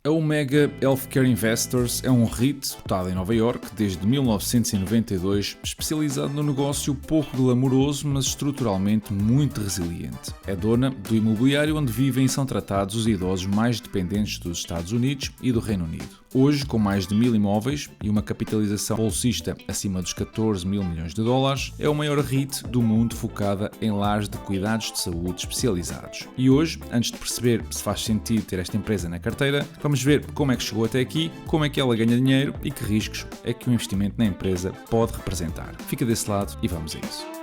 A Omega Healthcare Investors é um REIT cotado em Nova York desde 1992, especializado no negócio pouco glamouroso, mas estruturalmente muito resiliente. É dona do imobiliário onde vivem e são tratados os idosos mais dependentes dos Estados Unidos e do Reino Unido. Hoje, com mais de 1000 imóveis e uma capitalização bolsista acima dos 14 mil milhões de dólares, é o maior REIT do mundo focada em lares de cuidados de saúde especializados. E hoje, antes de perceber se faz sentido ter esta empresa na carteira, vamos ver como é que chegou até aqui, como é que ela ganha dinheiro e que riscos é que o investimento na empresa pode representar. Fica desse lado e vamos a isso.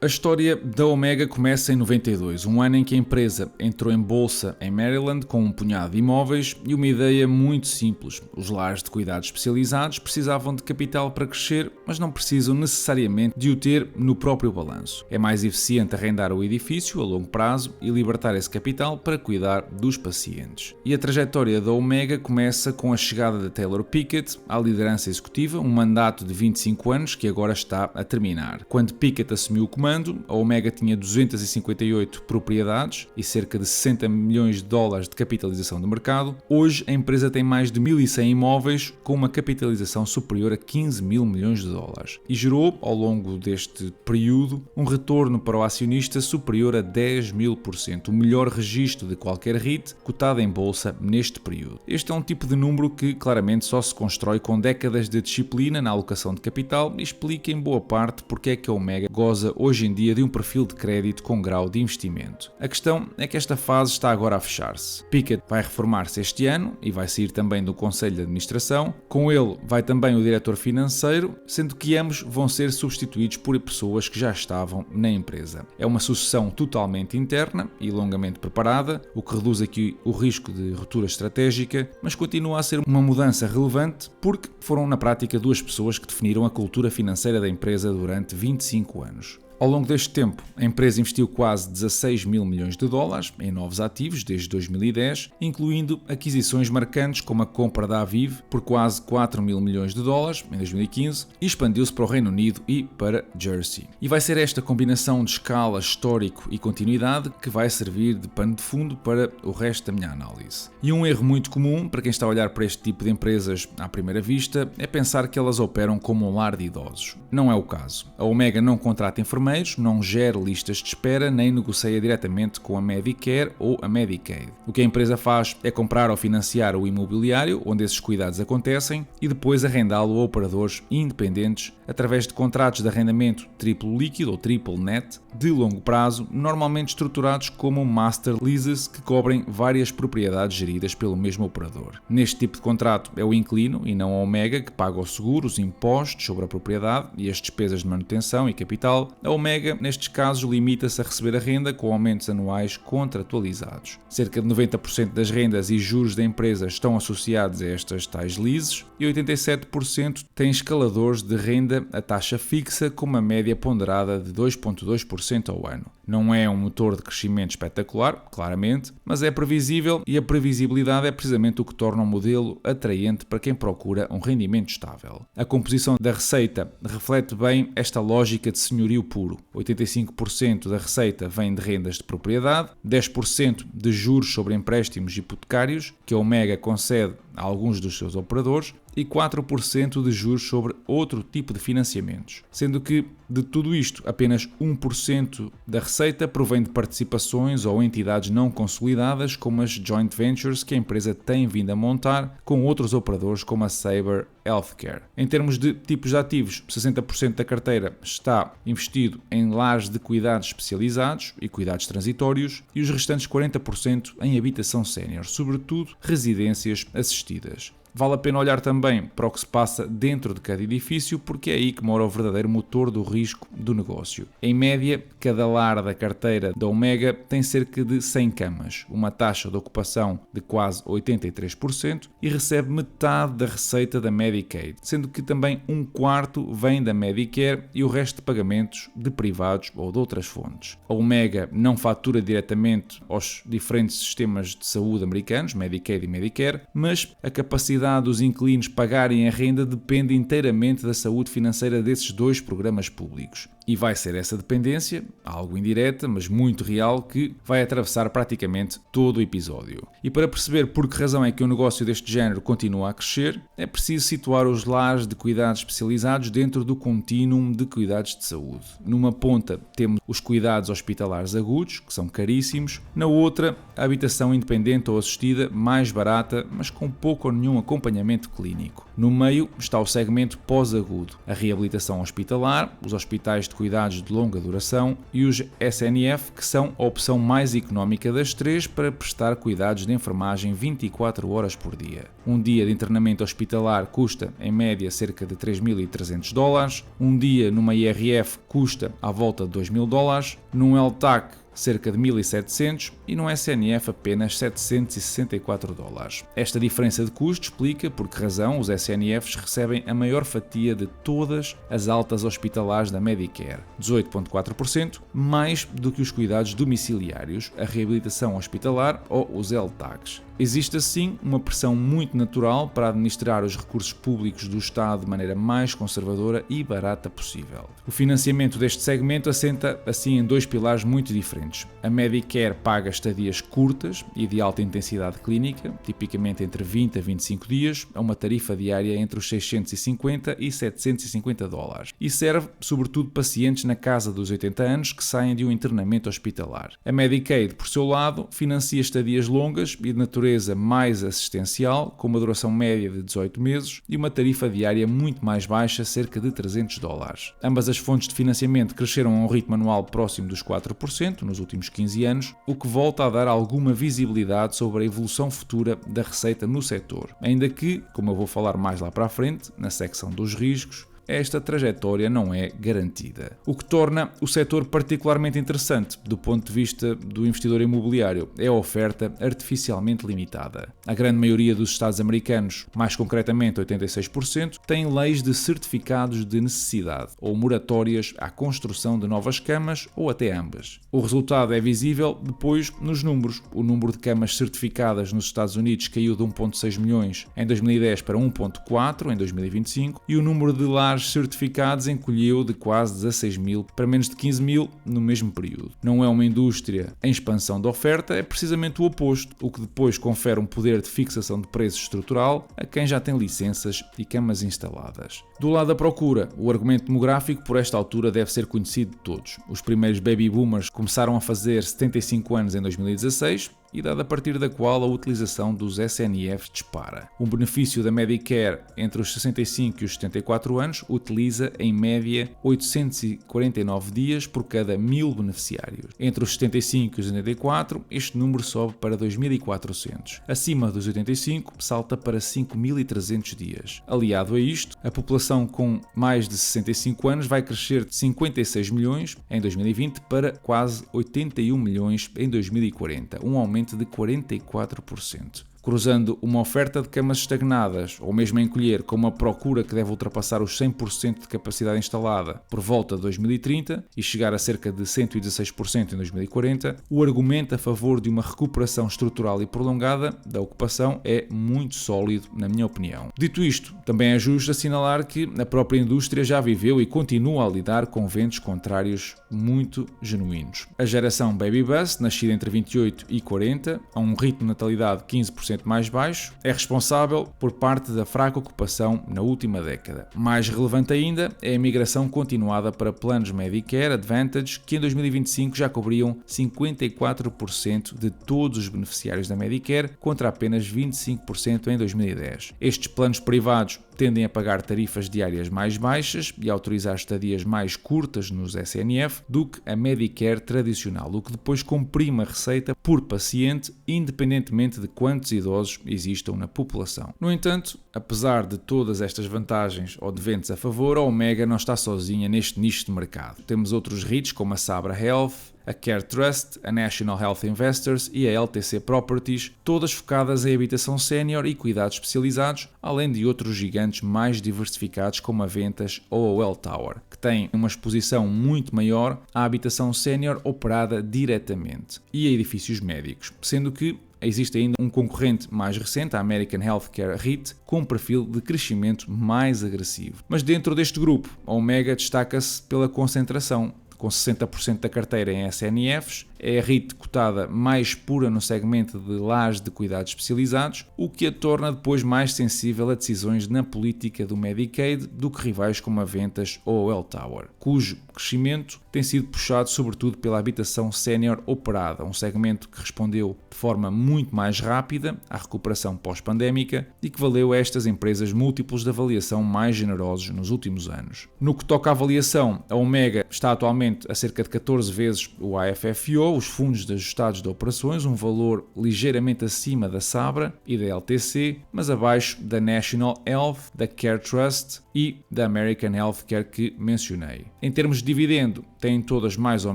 A história da Omega começa em 92, um ano em que a empresa entrou em bolsa em Maryland com um punhado de imóveis e uma ideia muito simples. Os lares de cuidados especializados precisavam de capital para crescer, mas não precisam necessariamente de o ter no próprio balanço. É mais eficiente arrendar o edifício a longo prazo e libertar esse capital para cuidar dos pacientes. E a trajetória da Omega começa com a chegada de Taylor Pickett à liderança executiva, um mandato de 25 anos que agora está a terminar. Quando Pickett assumiu o comando, a Omega tinha 258 propriedades e cerca de 60 milhões de dólares de capitalização de mercado. Hoje a empresa tem mais de 1100 imóveis com uma capitalização superior a 15 mil milhões de dólares e gerou, ao longo deste período, um retorno para o acionista superior a 10.000%, o melhor registro de qualquer REIT cotado em bolsa neste período. Este é um tipo de número que claramente só se constrói com décadas de disciplina na alocação de capital e explica em boa parte porque é que a Omega goza hoje em dia de um perfil de crédito com grau de investimento. A questão é que esta fase está agora a fechar-se. Pickett vai reformar-se este ano e vai sair também do Conselho de Administração. Com ele vai também o diretor financeiro, sendo que ambos vão ser substituídos por pessoas que já estavam na empresa. É uma sucessão totalmente interna e longamente preparada, o que reduz aqui o risco de ruptura estratégica, mas continua a ser uma mudança relevante porque foram na prática duas pessoas que definiram a cultura financeira da empresa durante 25 anos. Ao longo deste tempo, a empresa investiu quase 16 mil milhões de dólares em novos ativos desde 2010, incluindo aquisições marcantes como a compra da Aviv por quase 4 mil milhões de dólares em 2015 e expandiu-se para o Reino Unido e para Jersey. E vai ser esta combinação de escala, histórico e continuidade que vai servir de pano de fundo para o resto da minha análise. E um erro muito comum para quem está a olhar para este tipo de empresas à primeira vista é pensar que elas operam como um lar de idosos. Não é o caso. A Omega não contrata enfermeiros, não gera listas de espera nem negocia diretamente com a Medicare ou a Medicaid. O que a empresa faz é comprar ou financiar o imobiliário onde esses cuidados acontecem e depois arrendá-lo a operadores independentes através de contratos de arrendamento triplo líquido ou triple net de longo prazo, normalmente estruturados como master leases que cobrem várias propriedades geridas pelo mesmo operador. Neste tipo de contrato é o inquilino e não a Omega que paga o seguro, os impostos sobre a propriedade e as despesas de manutenção e capital. A Omega, nestes casos, limita-se a receber a renda com aumentos anuais contratualizados. Cerca de 90% das rendas e juros da empresa estão associados a estas tais leases e 87% têm escaladores de renda a taxa fixa com uma média ponderada de 2,2% ao ano. Não é um motor de crescimento espetacular, claramente, mas é previsível e a previsibilidade é precisamente o que torna um modelo atraente para quem procura um rendimento estável. A composição da receita reflete bem esta lógica de senhorio puro. 85% da receita vem de rendas de propriedade, 10% de juros sobre empréstimos hipotecários, que a Omega concede a alguns dos seus operadores, e 4% de juros sobre outro tipo de financiamentos, sendo que de tudo isto apenas 1% da receita provém de participações ou entidades não consolidadas como as joint ventures que a empresa tem vindo a montar com outros operadores como a Saber Healthcare. Em termos de tipos de ativos, 60% da carteira está investido em lares de cuidados especializados e cuidados transitórios e os restantes 40% em habitação sénior, sobretudo residências assistidas. Vale a pena olhar também para o que se passa dentro de cada edifício, porque é aí que mora o verdadeiro motor do risco do negócio. Em média, cada lar da carteira da Omega tem cerca de 100 camas, uma taxa de ocupação de quase 83% e recebe metade da receita da Medicaid, sendo que também um quarto vem da Medicare e o resto de pagamentos de privados ou de outras fontes. A Omega não fatura diretamente aos diferentes sistemas de saúde americanos, Medicaid e Medicare, mas a capacidade dos inquilinos pagarem a renda depende inteiramente da saúde financeira desses dois programas públicos. E vai ser essa dependência, algo indireta, mas muito real, que vai atravessar praticamente todo o episódio. E para perceber por que razão é que um negócio deste género continua a crescer, é preciso situar os lares de cuidados especializados dentro do contínuo de cuidados de saúde. Numa ponta temos os cuidados hospitalares agudos, que são caríssimos. Na outra, a habitação independente ou assistida, mais barata, mas com pouco ou nenhum acompanhamento clínico. No meio está o segmento pós-agudo, a reabilitação hospitalar, os hospitais de cuidados de longa duração e os SNF, que são a opção mais económica das três para prestar cuidados de enfermagem 24 horas por dia. Um dia de internamento hospitalar custa, em média, cerca de $3.300. Um dia numa IRF custa à volta de $2.000. Num LTAC, cerca de 1.700 e no SNF apenas $764. Esta diferença de custo explica por que razão os SNFs recebem a maior fatia de todas as altas hospitalares da Medicare, 18,4%, mais do que os cuidados domiciliários, a reabilitação hospitalar ou os LTACs. Existe assim uma pressão muito natural para administrar os recursos públicos do Estado de maneira mais conservadora e barata possível. O financiamento deste segmento assenta assim em dois pilares muito diferentes. A Medicare paga estadias curtas e de alta intensidade clínica, tipicamente entre 20 a 25 dias, a uma tarifa diária entre os $650 e $750, e serve sobretudo pacientes na casa dos 80 anos que saem de um internamento hospitalar. A Medicaid, por seu lado, financia estadias longas e de natureza mais assistencial, com uma duração média de 18 meses e uma tarifa diária muito mais baixa, cerca de $300. Ambas as fontes de financiamento cresceram a um ritmo anual próximo dos 4% nos últimos 15 anos, o que volta a dar alguma visibilidade sobre a evolução futura da receita no setor, ainda que, como eu vou falar mais lá para a frente, na secção dos riscos, esta trajetória não é garantida. O que torna o setor particularmente interessante do ponto de vista do investidor imobiliário é a oferta artificialmente limitada. A grande maioria dos Estados americanos, mais concretamente 86%, tem leis de certificados de necessidade ou moratórias à construção de novas camas ou até ambas. O resultado é visível depois nos números. O número de camas certificadas nos Estados Unidos caiu de 1,6 milhões em 2010 para 1,4 em 2025 e o número de lares certificados encolheu de quase 16 mil para menos de 15 mil no mesmo período. Não é uma indústria em expansão de oferta, é precisamente o oposto, o que depois confere um poder de fixação de preços estrutural a quem já tem licenças e camas instaladas. Do lado da procura, o argumento demográfico por esta altura deve ser conhecido de todos. Os primeiros baby boomers começaram a fazer 75 anos em 2016, idade a partir da qual a utilização dos SNF dispara. Um benefício da Medicare entre os 65 e os 74 anos utiliza, em média, 849 dias por cada 1.000 beneficiários. Entre os 75 e os 84, este número sobe para 2.400. Acima dos 85, salta para 5.300 dias. Aliado a isto, a população com mais de 65 anos vai crescer de 56 milhões em 2020 para quase 81 milhões em 2040, um aumento de 44%. Cruzando uma oferta de camas estagnadas ou mesmo a encolher com uma procura que deve ultrapassar os 100% de capacidade instalada por volta de 2030 e chegar a cerca de 116% em 2040, o argumento a favor de uma recuperação estrutural e prolongada da ocupação é muito sólido, na minha opinião. Dito isto, também é justo assinalar que a própria indústria já viveu e continua a lidar com ventos contrários muito genuínos. A geração Baby Bust, nascida entre 28 e 40, a um ritmo de natalidade 15% mais baixo, é responsável por parte da fraca ocupação na última década. Mais relevante ainda é a migração continuada para planos Medicare Advantage, que em 2025 já cobriam 54% de todos os beneficiários da Medicare, contra apenas 25% em 2010. Estes planos privados tendem a pagar tarifas diárias mais baixas e a autorizar estadias mais curtas nos SNF do que a Medicare tradicional, o que depois comprime a receita por paciente, independentemente de quantos idosos existam na população. No entanto, apesar de todas estas vantagens ou de ventos a favor, a Omega não está sozinha neste nicho de mercado. Temos outros REITs como a Sabra Health, a Care Trust, a National Health Investors e a LTC Properties, todas focadas em habitação sénior e cuidados especializados, além de outros gigantes mais diversificados como a Ventas ou a Welltower, que têm uma exposição muito maior à habitação sénior operada diretamente e a edifícios médicos, sendo que existe ainda um concorrente mais recente, a American Healthcare REIT, com um perfil de crescimento mais agressivo. Mas dentro deste grupo, a Omega destaca-se pela concentração, com 60% da carteira em SNFs, é a REIT cotada mais pura no segmento de lares de cuidados especializados, o que a torna depois mais sensível a decisões na política do Medicaid do que rivais como a Ventas ou a Welltower, cujo crescimento tem sido puxado sobretudo pela habitação sénior operada, um segmento que respondeu de forma muito mais rápida à recuperação pós-pandémica e que valeu a estas empresas múltiplos de avaliação mais generosos nos últimos anos. No que toca à avaliação, a Omega está atualmente a cerca de 14 vezes o AFFO, os fundos de ajustados de operações, um valor ligeiramente acima da Sabra e da LTC, mas abaixo da National Health, da Care Trust e da American Healthcare que mencionei. Em termos de dividendo, têm todas mais ou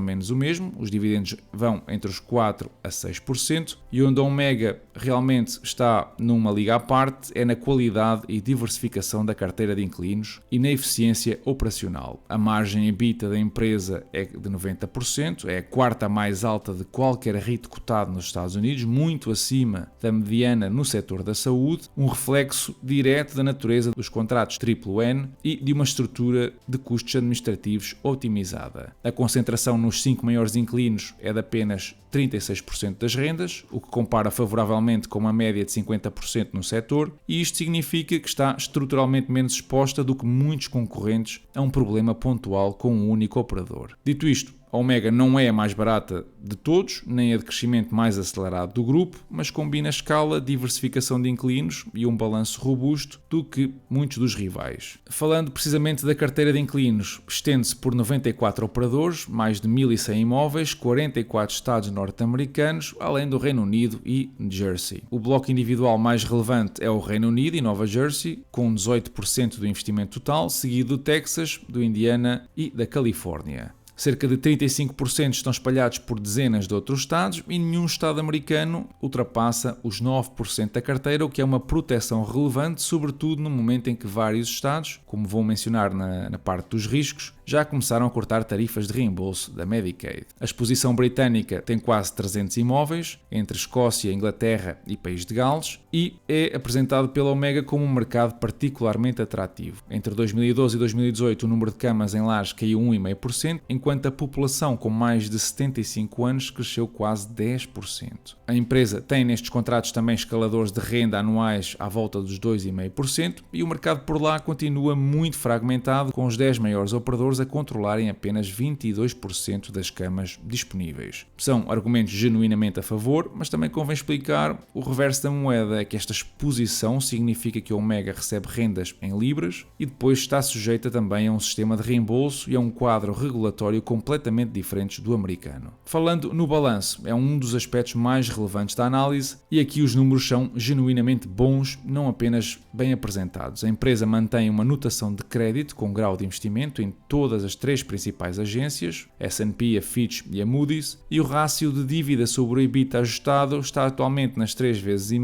menos o mesmo, os dividendos vão entre os 4% a 6%, e onde a Omega realmente está numa liga à parte é na qualidade e diversificação da carteira de inquilinos e na eficiência operacional. A margem EBITDA da empresa é de 90%, é a quarta mais alta de qualquer REIT cotado nos Estados Unidos, muito acima da mediana no setor da saúde, um reflexo direto da natureza dos contratos NNN e de uma estrutura de custos administrativos otimizada. A concentração nos 5 maiores inquilinos é de apenas 36% das rendas, o que compara favoravelmente com uma média de 50% no setor, e isto significa que está estruturalmente menos exposta do que muitos concorrentes a um problema pontual com um único operador. Dito isto, a Omega não é a mais barata de todos, nem a de crescimento mais acelerado do grupo, mas combina escala, diversificação de inquilinos e um balanço robusto do que muitos dos rivais. Falando precisamente da carteira de inquilinos, estende-se por 94 operadores, mais de 1.100 imóveis, 44 estados norte-americanos, além do Reino Unido e Jersey. O bloco individual mais relevante é o Reino Unido e Nova Jersey, com 18% do investimento total, seguido do Texas, do Indiana e da Califórnia. Cerca de 35% estão espalhados por dezenas de outros estados e nenhum estado americano ultrapassa os 9% da carteira, o que é uma proteção relevante, sobretudo no momento em que vários estados, como vou mencionar na parte dos riscos, já começaram a cortar tarifas de reembolso da Medicaid. A exposição britânica tem quase 300 imóveis, entre Escócia, Inglaterra e País de Gales, e é apresentado pela Omega como um mercado particularmente atrativo. Entre 2012 e 2018, o número de camas em lares caiu 1,5%, enquanto a população com mais de 75 anos cresceu quase 10%. A empresa tem nestes contratos também escaladores de renda anuais à volta dos 2,5% e o mercado por lá continua muito fragmentado, com os 10 maiores operadores a controlarem apenas 22% das camas disponíveis. São argumentos genuinamente a favor, mas também convém explicar o reverso da moeda, que esta exposição significa que a Omega recebe rendas em libras e depois está sujeita também a um sistema de reembolso e a um quadro regulatório completamente diferentes do americano. Falando no balanço, é um dos aspectos mais relevantes da análise e aqui os números são genuinamente bons, não apenas bem apresentados. A empresa mantém uma notação de crédito com grau de investimento em todas as 3 principais agências, S&P, a Fitch e a Moody's, e o rácio de dívida sobre o EBITDA ajustado está atualmente nas 3,5 vezes,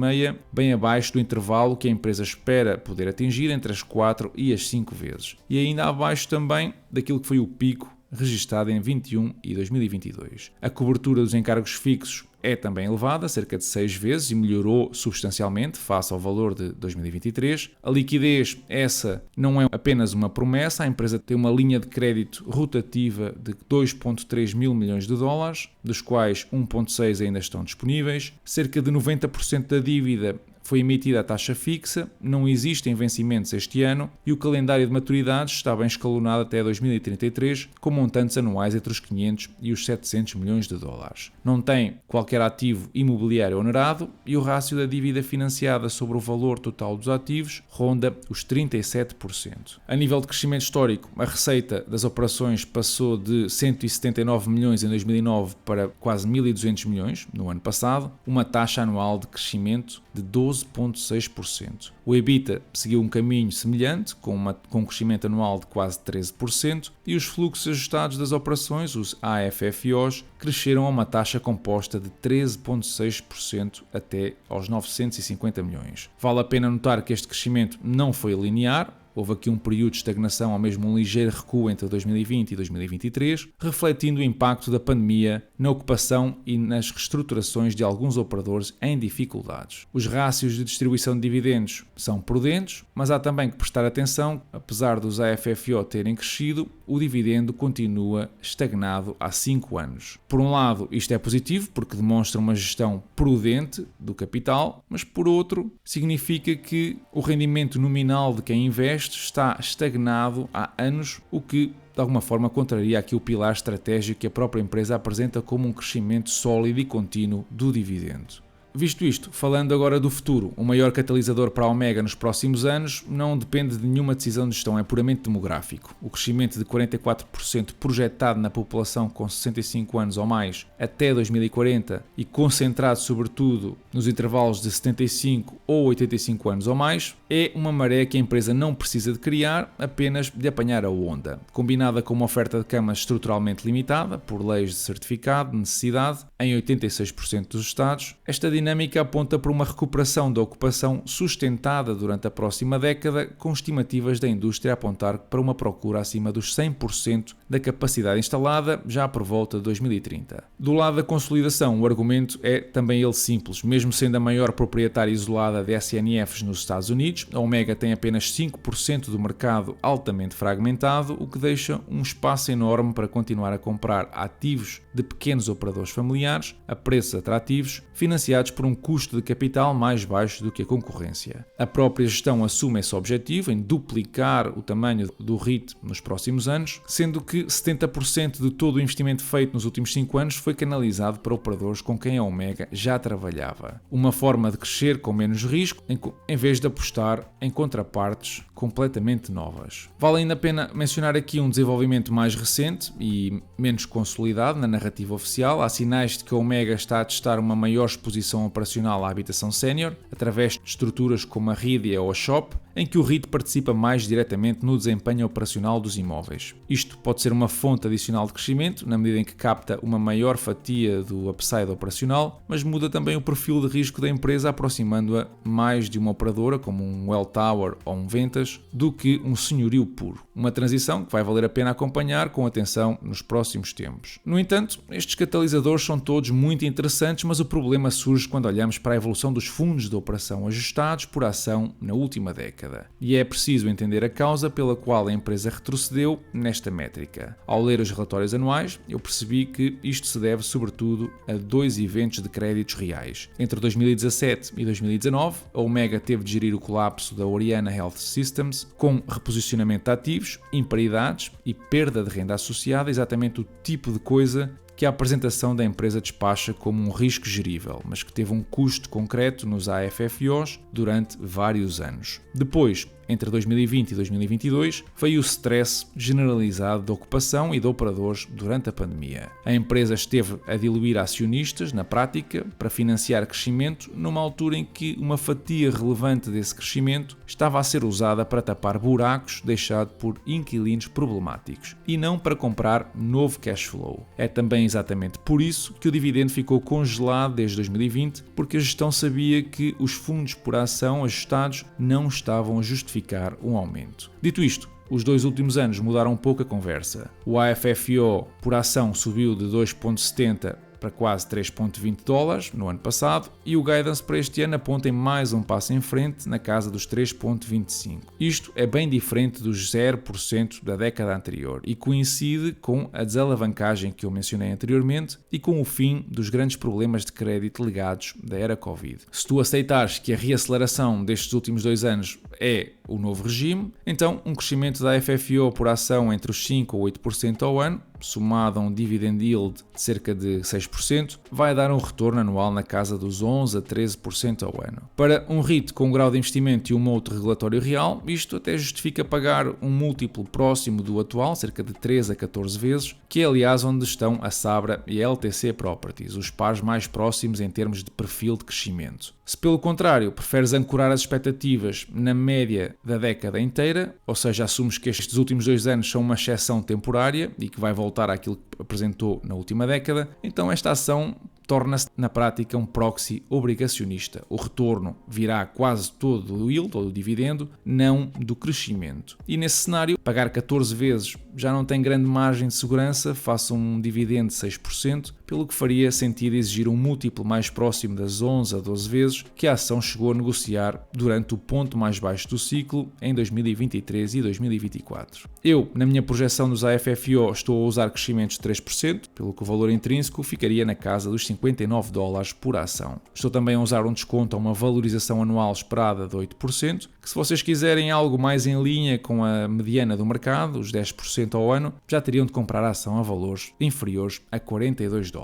bem abaixo do intervalo que a empresa espera poder atingir entre as 4 e as 5 vezes, e ainda abaixo também daquilo que foi o pico registado em 21 e 2022. A cobertura dos encargos fixos é também elevada, cerca de 6 vezes, e melhorou substancialmente face ao valor de 2023. A liquidez, essa não é apenas uma promessa, a empresa tem uma linha de crédito rotativa de 2,3 mil milhões de dólares, dos quais 1,6 ainda estão disponíveis. Cerca de 90% da dívida foi emitida a taxa fixa, não existem vencimentos este ano e o calendário de maturidades está bem escalonado até 2033, com montantes anuais entre os 500 e os 700 milhões de dólares. Não tem qualquer ativo imobiliário onerado e o rácio da dívida financiada sobre o valor total dos ativos ronda os 37%. A nível de crescimento histórico, a receita das operações passou de 179 milhões em 2009 para quase 1.200 milhões no ano passado, uma taxa anual de crescimento de 12,6%. O EBITDA seguiu um caminho semelhante, com um crescimento anual de quase 13%, e os fluxos ajustados das operações, os AFFOs, cresceram a uma taxa composta de 13,6% até aos 950 milhões. Vale a pena notar que este crescimento não foi linear, Houve aqui um período de estagnação ou mesmo um ligeiro recuo entre 2020 e 2023, refletindo o impacto da pandemia na ocupação e nas reestruturações de alguns operadores em dificuldades. Os rácios de distribuição de dividendos são prudentes, mas há também que prestar atenção, apesar dos AFFO terem crescido, o dividendo continua estagnado há 5 anos. Por um lado, isto é positivo porque demonstra uma gestão prudente do capital, mas por outro, significa que o rendimento nominal de quem investe está estagnado há anos, o que de alguma forma contraria aqui o pilar estratégico que a própria empresa apresenta como um crescimento sólido e contínuo do dividendo. Visto isto, falando agora do futuro, o maior catalisador para a Omega nos próximos anos não depende de nenhuma decisão de gestão, é puramente demográfico. O crescimento de 44% projetado na população com 65 anos ou mais até 2040 e concentrado sobretudo nos intervalos de 75 ou 85 anos ou mais, é uma maré que a empresa não precisa de criar, apenas de apanhar a onda. Combinada com uma oferta de camas estruturalmente limitada, por leis de certificado de necessidade, em 86% dos estados, esta dinâmica aponta para uma recuperação da ocupação sustentada durante a próxima década, com estimativas da indústria a apontar para uma procura acima dos 100% da capacidade instalada já por volta de 2030. Do lado da consolidação, o argumento é também ele simples. Mesmo sendo a maior proprietária isolada de SNFs nos Estados Unidos, a Omega tem apenas 5% do mercado altamente fragmentado, o que deixa um espaço enorme para continuar a comprar ativos de pequenos operadores familiares a preços atrativos, financiados por um custo de capital mais baixo do que a concorrência. A própria gestão assume esse objetivo em duplicar o tamanho do REIT nos próximos anos, sendo que 70% de todo o investimento feito nos últimos 5 anos foi canalizado para operadores com quem a Omega já trabalhava. Uma forma de crescer com menos risco, em vez de apostar em contrapartes completamente novas. Vale ainda a pena mencionar aqui um desenvolvimento mais recente e menos consolidado na narrativa oficial. Há sinais de que a Omega está a testar uma maior exposição operacional à habitação sénior, através de estruturas como a Ridia ou a Shop, em que o REIT participa mais diretamente no desempenho operacional dos imóveis. Isto pode ser uma fonte adicional de crescimento, na medida em que capta uma maior fatia do upside operacional, mas muda também o perfil de risco da empresa, aproximando-a mais de uma operadora, como um Welltower ou um Ventas, do que um senhorio puro. Uma transição que vai valer a pena acompanhar com atenção nos próximos tempos. No entanto, estes catalisadores são todos muito interessantes, mas o problema surge quando olhamos para a evolução dos fundos de operação ajustados por ação na última década. E é preciso entender a causa pela qual a empresa retrocedeu nesta métrica. Ao ler os relatórios anuais, eu percebi que isto se deve sobretudo a 2 eventos de créditos reais. Entre 2017 e 2019, a Omega teve de gerir o colapso da Oriana Health Systems com reposicionamento de ativos, imparidades e perda de renda associada, exatamente o tipo de coisa que a apresentação da empresa despacha como um risco gerível, mas que teve um custo concreto nos AFFOs durante vários anos. Depois, entre 2020 e 2022, veio o stress generalizado da ocupação e de operadores durante a pandemia. A empresa esteve a diluir acionistas, na prática, para financiar crescimento, numa altura em que uma fatia relevante desse crescimento estava a ser usada para tapar buracos deixados por inquilinos problemáticos, e não para comprar novo cash flow. É também exatamente por isso que o dividendo ficou congelado desde 2020, porque a gestão sabia que os fundos por ação ajustados não estavam a justificar um aumento. Dito isto, os 2 últimos anos mudaram um pouco a conversa. O AFFO por ação subiu de 2,70 para quase 3,20 dólares no ano passado e o guidance para este ano aponta em mais um passo em frente na casa dos 3,25. Isto é bem diferente dos 0% da década anterior e coincide com a desalavancagem que eu mencionei anteriormente e com o fim dos grandes problemas de crédito legados da era Covid. Se tu aceitares que a reaceleração destes últimos 2 anos é o novo regime, então um crescimento da FFO por ação entre os 5% ou 8% ao ano, somado a um dividend yield de cerca de 6%, vai dar um retorno anual na casa dos 11% a 13% ao ano. Para um REIT com um grau de investimento e um outro regulatório real, isto até justifica pagar um múltiplo próximo do atual, cerca de 13 a 14 vezes, que é aliás onde estão a Sabra e a LTC Properties, os pares mais próximos em termos de perfil de crescimento. Se pelo contrário preferes ancorar as expectativas na média da década inteira, ou seja, assumes que estes últimos 2 anos são uma exceção temporária e que vai voltar àquilo que apresentou na última década, então esta ação torna-se na prática um proxy obrigacionista. O retorno virá quase todo do yield ou do dividendo, não do crescimento. E nesse cenário, pagar 14 vezes já não tem grande margem de segurança face a um dividendo de 6%, pelo que faria sentido exigir um múltiplo mais próximo das 11 a 12 vezes que a ação chegou a negociar durante o ponto mais baixo do ciclo em 2023 e 2024. Eu, na minha projeção dos AFFO, estou a usar crescimentos de 3%, pelo que o valor intrínseco ficaria na casa dos $59 por ação. Estou também a usar um desconto a uma valorização anual esperada de 8%, que se vocês quiserem algo mais em linha com a mediana do mercado, os 10% ao ano, já teriam de comprar a ação a valores inferiores a $42.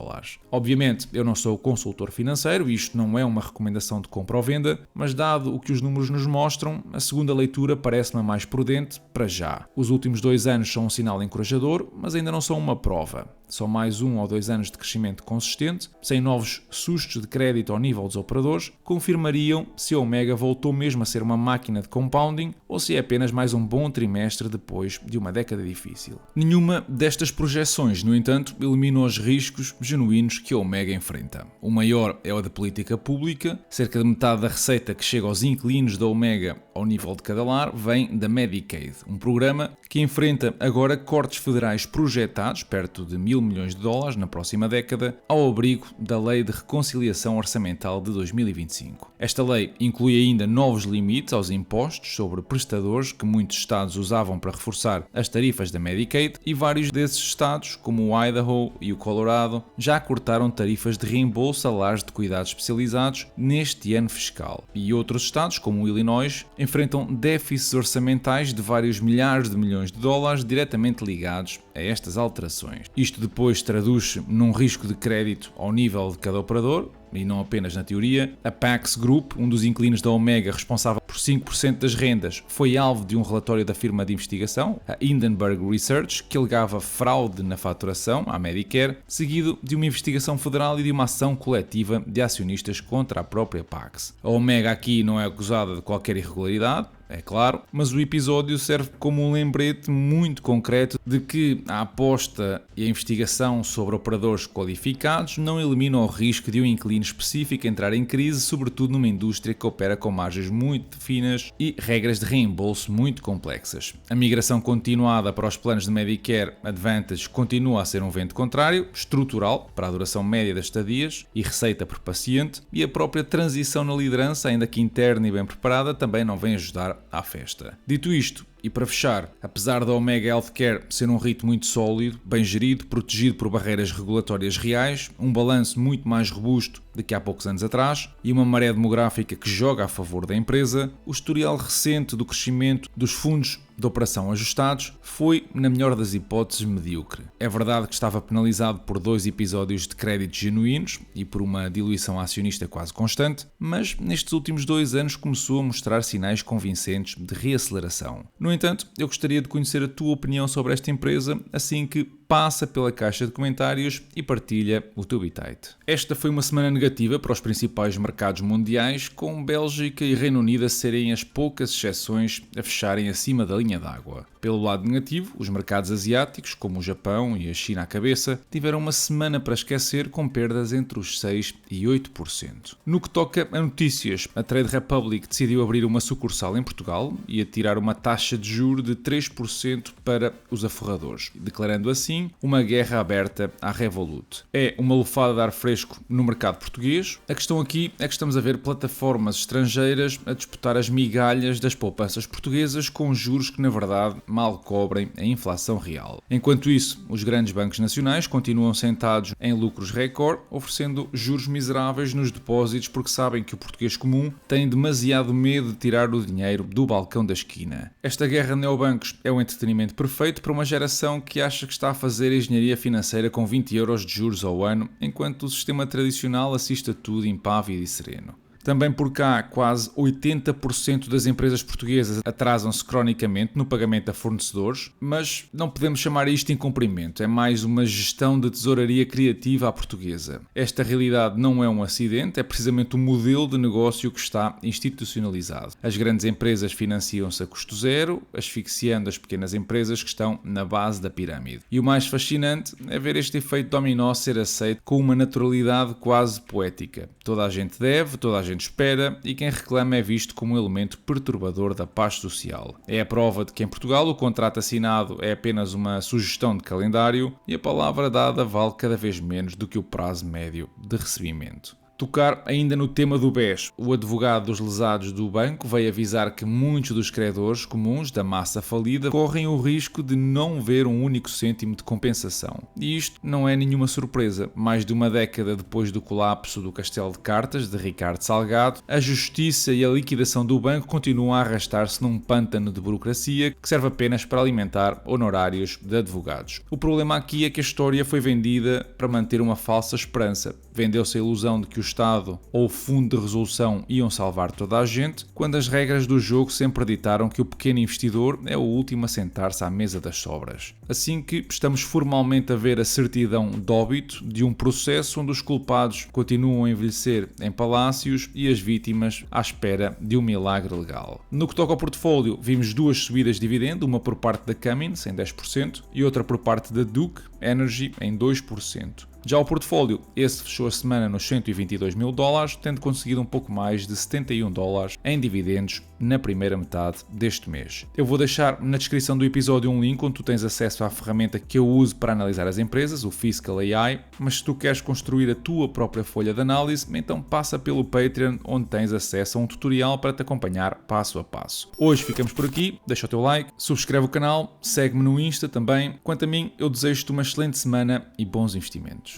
Obviamente, eu não sou consultor financeiro e isto não é uma recomendação de compra ou venda, mas dado o que os números nos mostram, a segunda leitura parece-me mais prudente para já. Os últimos 2 anos são um sinal encorajador, mas ainda não são uma prova. Só mais 1 ou 2 anos de crescimento consistente, sem novos sustos de crédito ao nível dos operadores, confirmariam se a Omega voltou mesmo a ser uma máquina de compounding ou se é apenas mais um bom trimestre depois de uma década difícil. Nenhuma destas projeções, no entanto, elimina os riscos genuínos que a Omega enfrenta. O maior é o da política pública, cerca de metade da receita que chega aos inquilinos da Omega ao nível de cada lar vem da Medicaid, um programa que enfrenta agora cortes federais projetados perto de $1.000 milhões na próxima década, ao abrigo da Lei de Reconciliação Orçamental de 2025. Esta lei inclui ainda novos limites aos impostos sobre prestadores que muitos estados usavam para reforçar as tarifas da Medicaid e vários desses estados, como o Idaho e o Colorado, já cortaram tarifas de reembolso a lares de cuidados especializados neste ano fiscal. E outros estados, como o Illinois, enfrentam déficits orçamentais de vários milhares de milhões de dólares diretamente ligados a estas alterações. Isto depois traduz-se num risco de crédito ao nível de cada operador, e não apenas na teoria. A Pax Group, um dos inquilinos da Omega responsável por 5% das rendas, foi alvo de um relatório da firma de investigação, a Hindenburg Research, que alegava fraude na faturação à Medicare, seguido de uma investigação federal e de uma ação coletiva de acionistas contra a própria Pax. A Omega aqui não é acusada de qualquer irregularidade, é claro, mas o episódio serve como um lembrete muito concreto de que a aposta e a investigação sobre operadores qualificados não eliminam o risco de um inquilino específico entrar em crise, sobretudo numa indústria que opera com margens muito finas e regras de reembolso muito complexas. A migração continuada para os planos de Medicare Advantage continua a ser um vento contrário, estrutural, para a duração média das estadias e receita por paciente, e a própria transição na liderança, ainda que interna e bem preparada, também não vem ajudar à festa. Dito isto, e para fechar, apesar da Omega Healthcare ser um REIT muito sólido, bem gerido, protegido por barreiras regulatórias reais, um balanço muito mais robusto do que há poucos anos atrás e uma maré demográfica que joga a favor da empresa, o historial recente do crescimento dos fundos de operação ajustados foi, na melhor das hipóteses, medíocre. É verdade que estava penalizado por 2 episódios de créditos genuínos e por uma diluição acionista quase constante, mas nestes últimos 2 anos começou a mostrar sinais convincentes de reaceleração. No entanto, eu gostaria de conhecer a tua opinião sobre esta empresa, assim que passa pela caixa de comentários e partilha o teu bitite. Esta foi uma semana negativa para os principais mercados mundiais, com Bélgica e Reino Unido a serem as poucas exceções a fecharem acima da linha d'água. Pelo lado negativo, os mercados asiáticos, como o Japão e a China à cabeça, tiveram uma semana para esquecer com perdas entre os 6% e 8%. No que toca a notícias, a Trade Republic decidiu abrir uma sucursal em Portugal e atirar uma taxa de juros de 3% para os aforradores, declarando assim uma guerra aberta à Revolut. É uma lufada de ar fresco no mercado português. A questão aqui é que estamos a ver plataformas estrangeiras a disputar as migalhas das poupanças portuguesas com juros que, na verdade, mal cobrem a inflação real. Enquanto isso, os grandes bancos nacionais continuam sentados em lucros recorde, oferecendo juros miseráveis nos depósitos porque sabem que o português comum tem demasiado medo de tirar o dinheiro do balcão da esquina. Esta guerra de neobancos é o entretenimento perfeito para uma geração que acha que está a fazer engenharia financeira com 20 € de juros ao ano, enquanto o sistema tradicional assiste a tudo impávido e sereno. Também por cá, quase 80% das empresas portuguesas atrasam-se cronicamente no pagamento a fornecedores, mas não podemos chamar isto de incumprimento, é mais uma gestão de tesouraria criativa à portuguesa. Esta realidade não é um acidente, é precisamente o modelo de negócio que está institucionalizado. As grandes empresas financiam-se a custo zero, asfixiando as pequenas empresas que estão na base da pirâmide. E o mais fascinante é ver este efeito dominó ser aceito com uma naturalidade quase poética. Toda a gente deve, toda a gente espera e quem reclama é visto como um elemento perturbador da paz social. É a prova de que em Portugal o contrato assinado é apenas uma sugestão de calendário e a palavra dada vale cada vez menos do que o prazo médio de recebimento. Tocar ainda no tema do BES, o advogado dos lesados do banco veio avisar que muitos dos credores comuns da massa falida correm o risco de não ver um único cêntimo de compensação. E isto não é nenhuma surpresa. Mais de uma década depois do colapso do Castelo de Cartas de Ricardo Salgado, a justiça e a liquidação do banco continuam a arrastar-se num pântano de burocracia que serve apenas para alimentar honorários de advogados. O problema aqui é que a história foi vendida para manter uma falsa esperança. Vendeu-se a ilusão de que o Estado ou o Fundo de Resolução iam salvar toda a gente, quando as regras do jogo sempre ditaram que o pequeno investidor é o último a sentar-se à mesa das sobras. Assim que estamos formalmente a ver a certidão de óbito de um processo onde os culpados continuam a envelhecer em palácios e as vítimas à espera de um milagre legal. No que toca ao portfólio, vimos duas subidas de dividendo, uma por parte da Cummins em 10% e outra por parte da Duke Energy em 2%. Já o portfólio, esse fechou a semana nos $122 mil, tendo conseguido um pouco mais de $71 em dividendos na primeira metade deste mês. Eu vou deixar na descrição do episódio um link onde tu tens acesso à ferramenta que eu uso para analisar as empresas, o Fiscal AI, mas se tu queres construir a tua própria folha de análise, então passa pelo Patreon, onde tens acesso a um tutorial para te acompanhar passo a passo. Hoje ficamos por aqui, deixa o teu like, subscreve o canal, segue-me no Insta também. Quanto a mim, eu desejo-te uma excelente semana e bons investimentos.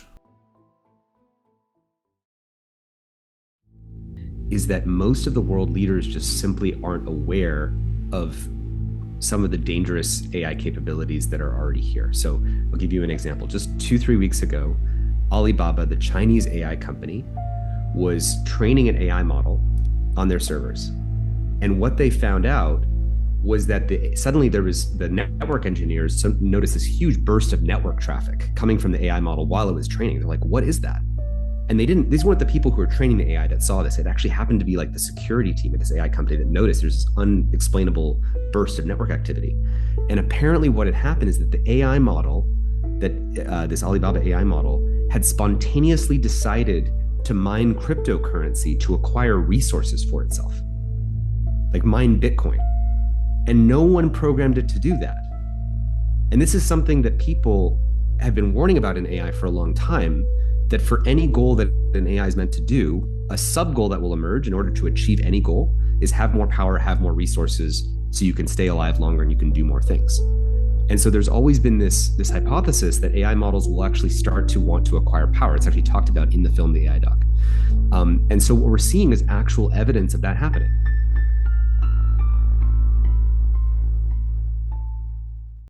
Is that most of the world leaders just simply aren't aware of some of the dangerous AI capabilities that are already here. So I'll give you an example. Just 2-3 weeks ago, Alibaba, the Chinese AI company, was training an AI model on their servers. And what they found out was that suddenly there was the network engineers noticed this huge burst of network traffic coming from the AI model while it was training. They're like, what is that? And these weren't the people who were training the AI that saw this. It actually happened to be like the security team at this AI company that noticed there's this unexplainable burst of network activity. And apparently what had happened is that the AI model, this Alibaba AI model, had spontaneously decided to mine cryptocurrency to acquire resources for itself, like mine Bitcoin. And no one programmed it to do that. And this is something that people have been warning about in AI for a long time, that for any goal that an AI is meant to do, a sub-goal that will emerge in order to achieve any goal is have more power, have more resources, so you can stay alive longer and you can do more things. And so there's always been this hypothesis that AI models will actually start to want to acquire power. It's actually talked about in the film, The AI Doc. And so what we're seeing is actual evidence of that happening.